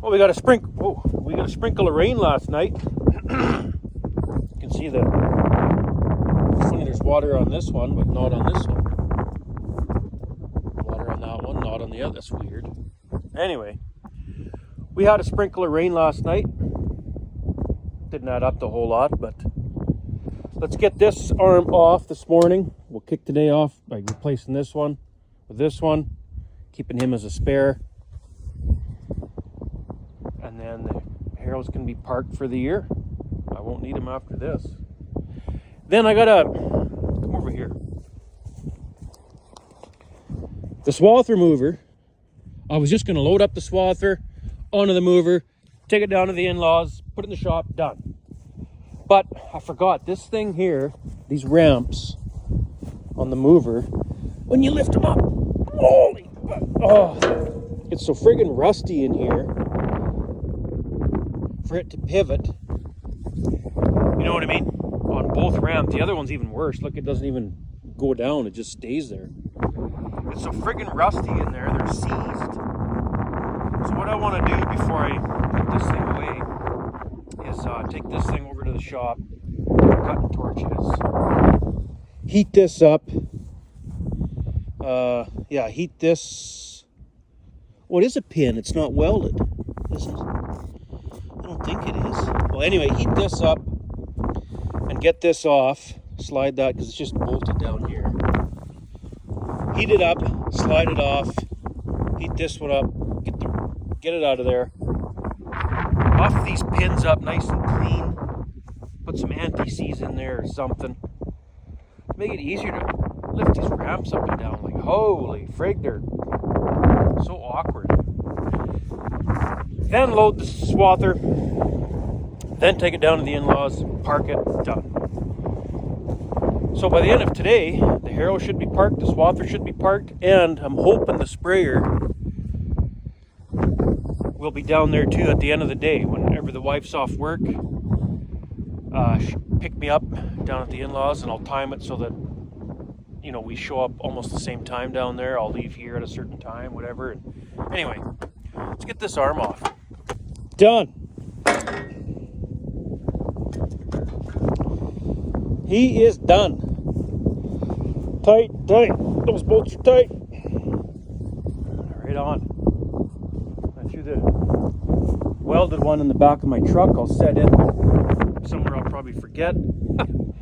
Well, we got a sprinkle. Oh, we got a sprinkle of rain last night. You can see the. It's funny, there's water on this one, but not on this one. Water on that one, not on the other. That's weird. Anyway, we had a sprinkle of rain last night. Didn't add up the whole lot, but let's get this arm off this morning. We'll kick today off by replacing this one with this one, keeping him as a spare. And then the Harrow's can be parked for the year. I won't need him after this. Then I gotta come over here. The swather mover. I was just gonna load up the swather onto the mover, take it down to the in-laws, put it in the shop, done. But I forgot this thing here, these ramps on the mover, when you lift them up, holy, it's so friggin' rusty in here for it to pivot. You know what I mean? On both ramps. The other one's even worse. Look, it doesn't even go down, it just stays there. It's so friggin' rusty in there, they're seized. So what I want to do before I put this thing away is take this thing over to the shop, cutting torches, heat this up. Heat this. What is a pin? It's not welded, is it? I don't think it is. Well, anyway, heat this up and get this off. Slide that because it's just bolted down here. Heat it up, slide it off, heat this one up, get it out of there. Buff these pins up nice and clean. Put some anti-seize in there or something. Make it easier to lift these ramps up and down. Like, holy frig, they're so awkward. Then load the swather. Then take it down to the in-laws, park it, done. So by the end of today, the Harrow should be parked, the swather should be parked, and I'm hoping the sprayer will be down there too at the end of the day. Whenever the wife's off work, pick me up down at the in-laws, and I'll time it so that, you know, we show up almost the same time down there. I'll leave here at a certain time, whatever. And anyway, let's get this arm off. Done. He is done. Tight, tight. Those bolts are tight. Right on. I threw the welded one in the back of my truck. I'll set it somewhere I'll probably forget. And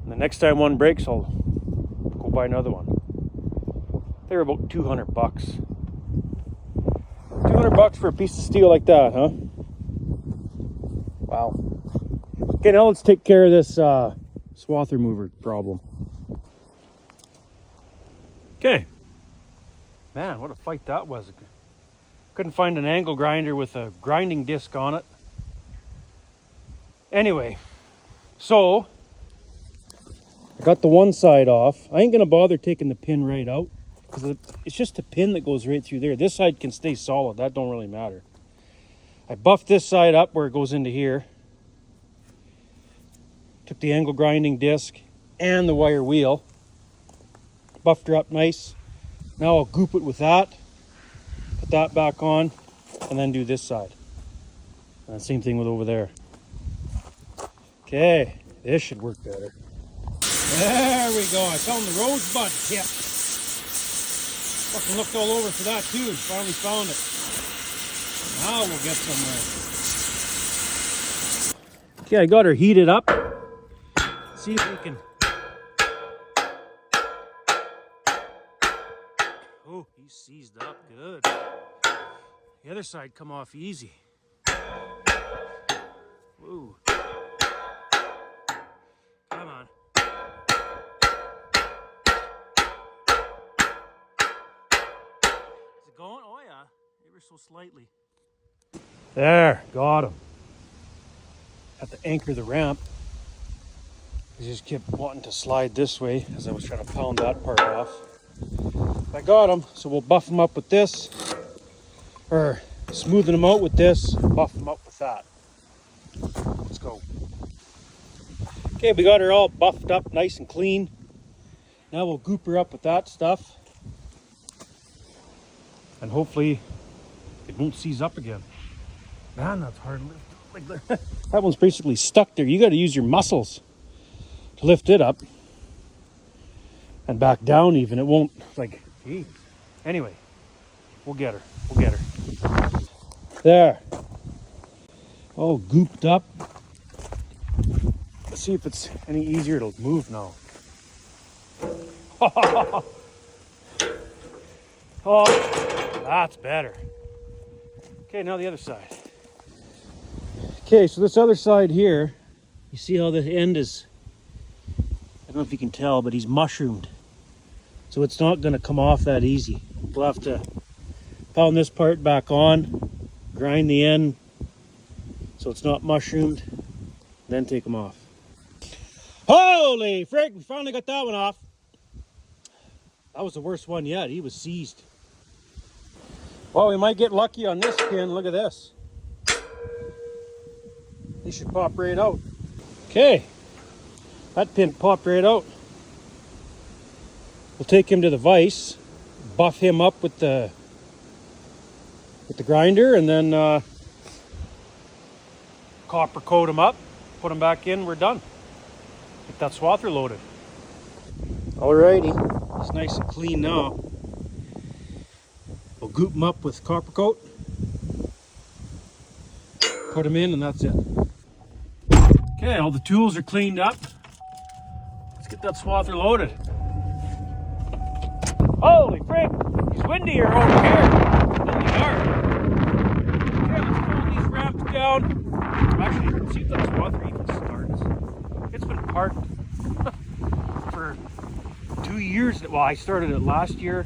the next time one breaks, I'll go buy another one. They were about $200. $200 for a piece of steel like that, huh? Wow. Okay, now let's take care of this swather mover problem. Okay. Man, what a fight that was. Couldn't find an angle grinder with a grinding disc on it. Anyway, so I got the one side off. I ain't gonna bother taking the pin right out because it's just a pin that goes right through there. This side can stay solid. That don't really matter. I buffed this side up where it goes into here. Took the angle grinding disc and the wire wheel. Buffed her up nice. Now I'll goop it with that. Put that back on and then do this side. And same thing with over there. Okay, this should work better. There we go. I found the rosebud tip. Fucking looked all over for that too. Finally found it. Now we'll get somewhere. Okay, I got her heated up. See if we can. Oh, he's seized up good. The other side come off easy. Whoa. Come on. Is it going? Oh yeah, ever so slightly. There, got him. Have to anchor the ramp. He just kept wanting to slide this way as I was trying to pound that part off. I got him, so we'll buff him up with this, or smoothing him out with this, buff him up with that. Let's go. Okay, we got her all buffed up nice and clean. Now we'll goop her up with that stuff. And hopefully it won't seize up again. Man, that's hard to lift. Like that one's basically stuck there. You got to use your muscles to lift it up and back down even. It won't, like, geez. Anyway, we'll get her. We'll get her. There. All gooped up. Let's see if it's any easier to move now. Oh, that's better. Okay, now the other side. Okay, so this other side here, you see how the end is, I don't know if you can tell, but he's mushroomed. So it's not going to come off that easy. We'll have to pound this part back on, grind the end so it's not mushroomed, then take them off. Holy frick, we finally got that one off. That was the worst one yet. He was seized. Well, we might get lucky on this pin. Look at this. He should pop right out. Okay, that pin popped right out. We'll take him to the vise, buff him up with the grinder, and then copper coat him up, put him back in, we're done. Get that swather loaded. Alrighty, it's nice and clean now. We'll goop him up with copper coat, put him in, and that's it. Okay, all the tools are cleaned up. Let's get that swather loaded. Holy frick, it's windier over here than the yard. Okay, let's pull these ramps down. Actually, let's see if that swather even starts. It's been parked for 2 years. Well, I started it last year.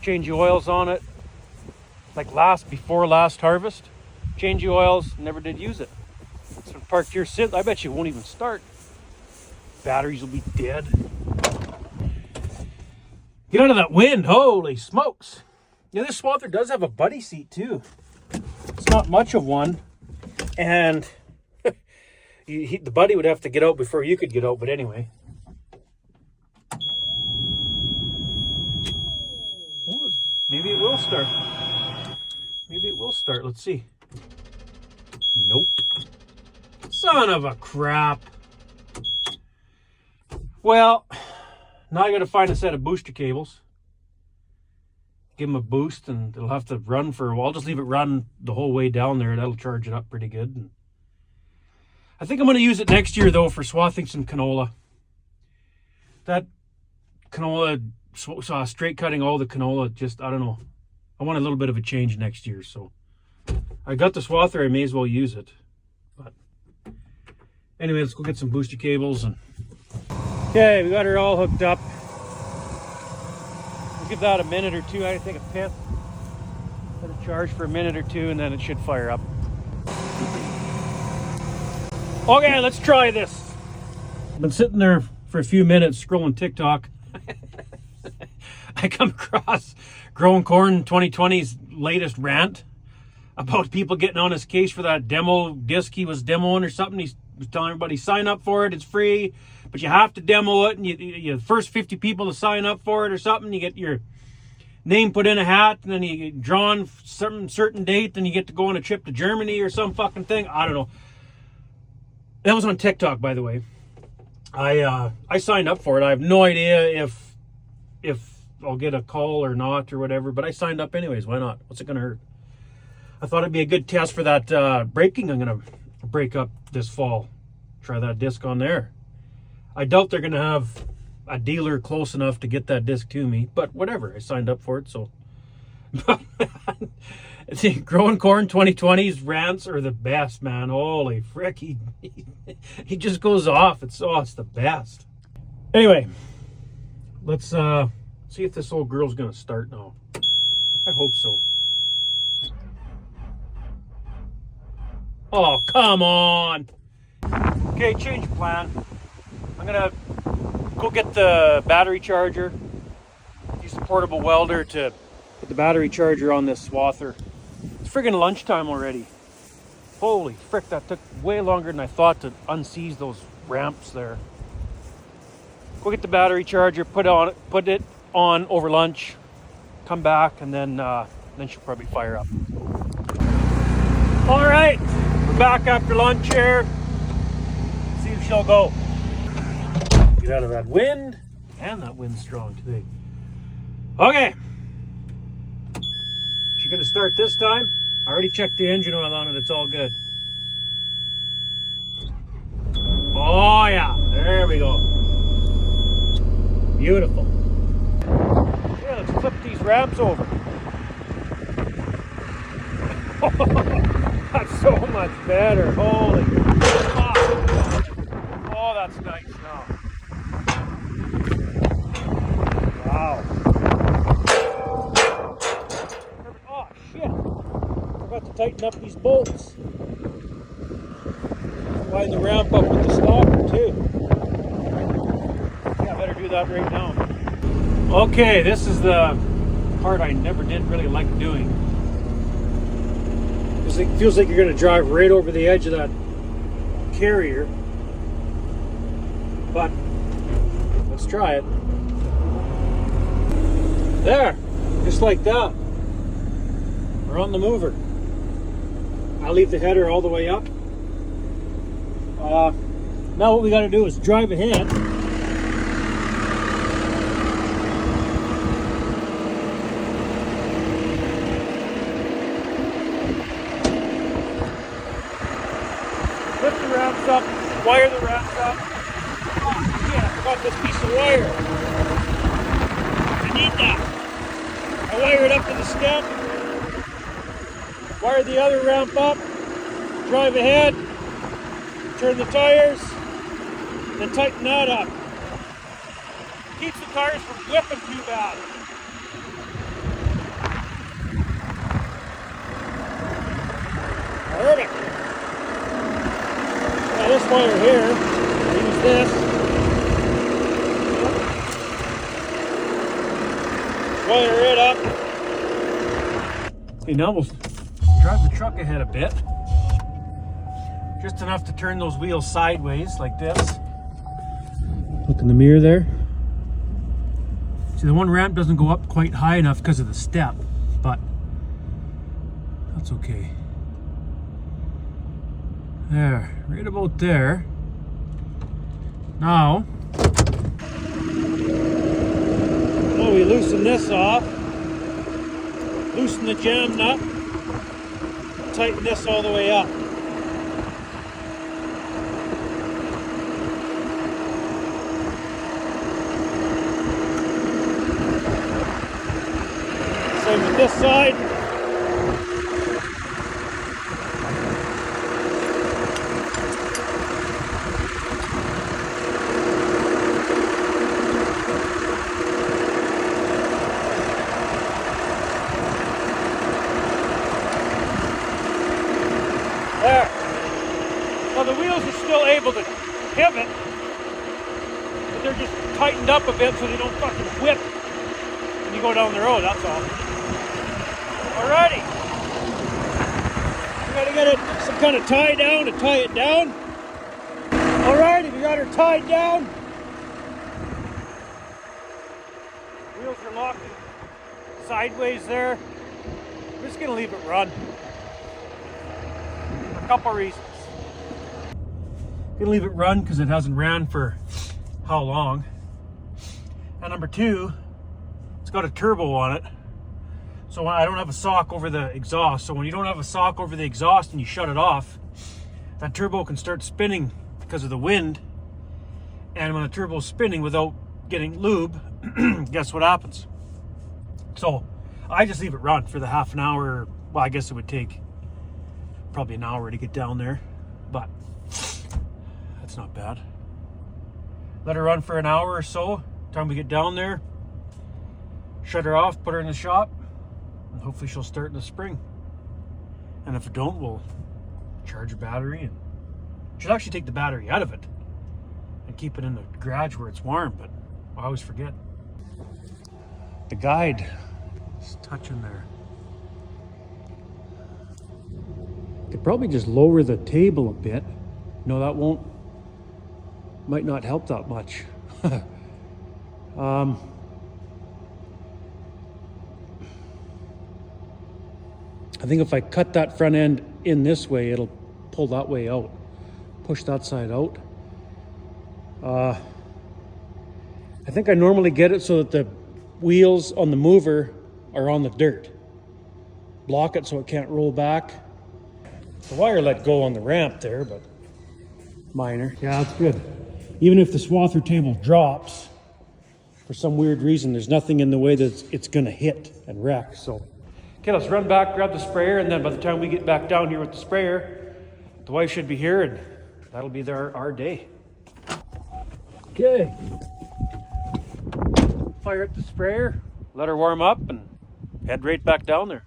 Change the oils on it. Like before last harvest. Change the oils, never did use it. It's been parked here since. I bet you it won't even start. Batteries will be dead. Get out of that wind, holy smokes. Yeah, this swather does have a buddy seat too. It's not much of one. And the buddy would have to get out before you could get out, but anyway. Well, maybe it will start. Maybe it will start, let's see. Nope. Son of a crap. Well, now I got to find a set of booster cables. Give them a boost, and it'll have to run for a while. I'll just leave it run the whole way down there. That'll charge it up pretty good. And I think I'm going to use it next year, though, for swathing some canola. That canola, straight cutting all the canola, just, I don't know. I want a little bit of a change next year, so I got the swather. I may as well use it. But anyway, let's go get some booster cables. And okay, we got her all hooked up. We'll give that a minute or two. I think a pith. Let it charge for a minute or two, and then it should fire up. Okay, let's try this. I've been sitting there for a few minutes scrolling TikTok. I come across Growing Corn 2020's latest rant about people getting on his case for that demo disc he was demoing or something. He's telling everybody, sign up for it, it's free, but you have to demo it, and you the first 50 people to sign up for it or something, you get your name put in a hat, and then you get drawn some certain date, then you get to go on a trip to Germany or some fucking thing. I don't know. That was on TikTok, by the way. I signed up for it. I have no idea if I'll get a call or not or whatever, but I signed up anyways. Why not? What's it gonna hurt? I thought it'd be a good test for that braking I'm gonna break up this fall. Try that disc on there. I doubt they're gonna have a dealer close enough to get that disc to me, but whatever. I signed up for it, so. Growing Corn 2020's rants are the best, man. Holy frick, he just goes off. It's the best. Anyway, let's see if this old girl's gonna start now. I hope so. Oh, come on. Okay, change of plan. I'm gonna go get the battery charger. Use the portable welder to put the battery charger on this swather. It's friggin' lunchtime already. Holy frick, that took way longer than I thought to unseize those ramps there. Go get the battery charger, put it on over lunch, come back, and then she'll probably fire up. All right, we're back after lunch here. See if she'll go. Get out of that wind, and that wind's strong today. Okay. She's gonna start this time. I already checked the engine oil on it, it's all good. Oh yeah, there we go. Beautiful. Yeah, let's flip these ramps over. That's so much better. Holy fuck. Oh, that's nice now. Wow. Oh shit. Forgot to tighten up these bolts. Line the ramp up with the stopper too. Yeah, I better do that right now. Okay, this is the part I never did really like doing. It feels like you're going to drive right over the edge of that carrier. But let's try it. There, just like that. We're on the mover. I'll leave the header all the way up. Now what we got to do is drive ahead. Lift the ramps up, wire the ramps up. Oh shit, I forgot this piece of wire. I need that. I wire it up to the stem. Wire the other ramp up. Drive ahead. Turn the tires. Then tighten that up. Keeps the tires from whipping too bad. Perfect. Now this wire here, use this. Wire it up. Okay, now we'll drive the truck ahead a bit. Just enough to turn those wheels sideways like this. Look in the mirror there. See, the one ramp doesn't go up quite high enough because of the step, but that's okay. There, right about there. Now, we loosen this off, loosen the jam nut, tighten this all the way up. Same with this side. There. Well, the wheels are still able to pivot, but they're just tightened up a bit so they don't fucking whip when you go down the road, that's all. Alrighty. We gotta get it some kind of tie down to tie it down. Alrighty, we got her tied down. Wheels are locked sideways there. I'm just gonna leave it run. For a couple reasons. Gonna leave it run because it hasn't ran for how long. And number two, it's got a turbo on it. So I don't have a sock over the exhaust. So when you don't have a sock over the exhaust and you shut it off, that turbo can start spinning because of the wind. And when the turbo's spinning without getting lube, guess what happens? So I just leave it run for the half an hour. Well, I guess it would take probably an hour to get down there, but that's not bad. Let her run for an hour or so. Time we get down there, shut her off, put her in the shop, and hopefully she'll start in the spring. And if it don't, we'll charge her battery, and she'll actually take the battery out of it and keep it in the garage where it's warm, but I always forget. The guide is touching there. Could probably just lower the table a bit. No, that might not help that much. I think if I cut that front end in this way, it'll pull that way out. Push that side out. I think I normally get it so that the wheels on the mover are on the dirt. Block it so it can't roll back. The wire let go on the ramp there, but minor. Yeah, that's good. Even if the swather table drops, for some weird reason, there's nothing in the way that it's gonna hit and wreck, so. Okay, let's run back, grab the sprayer, and then by the time we get back down here with the sprayer, the wife should be here, and that'll be our day. Okay. Fire up the sprayer, let her warm up, and head right back down there.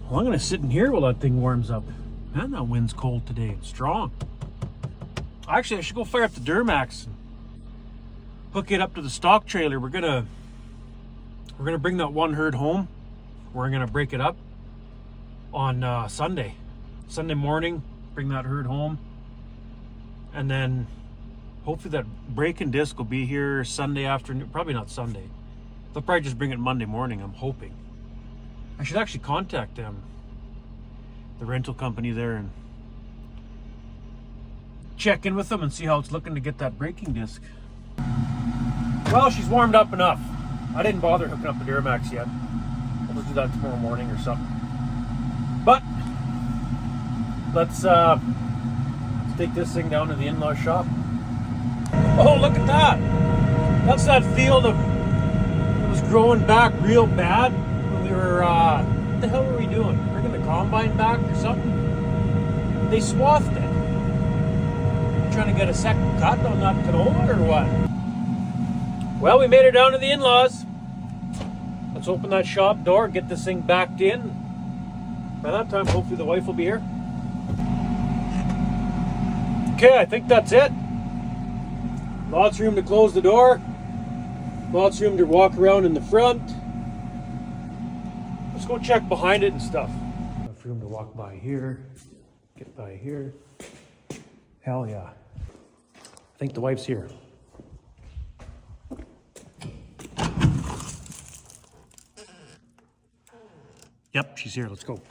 Well, I'm gonna sit in here while that thing warms up. Man, that wind's cold today. It's strong. Actually, I should go fire up the Duramax and hook it up to the stock trailer. We're gonna bring that one herd home. We're gonna break it up on Sunday morning. Bring that herd home, and then hopefully that braking disc will be here Sunday afternoon. Probably not Sunday. They'll probably just bring it Monday morning. I'm hoping. I should actually contact them, the rental company there, and check in with them and see how it's looking to get that braking disc. Well, she's warmed up enough. I didn't bother hooking up the Duramax yet. I'll just do that tomorrow morning or something. But let's take this thing down to the in-law shop. Oh, look at that! That's that field of it was growing back real bad when we were what the hell were we doing? Bringing the combine back or something? They swathed it. Trying to get a second cut on that canola or what? Well, we made it down to the in-laws. Let's open that shop door, get this thing backed in. By that time, hopefully the wife will be here. Okay, I think that's it. Lots of room to close the door. Lots of room to walk around in the front. Let's go check behind it and stuff. Enough room to walk by here, get by here. Hell yeah. I think the wife's here. Yep, she's here. Let's go.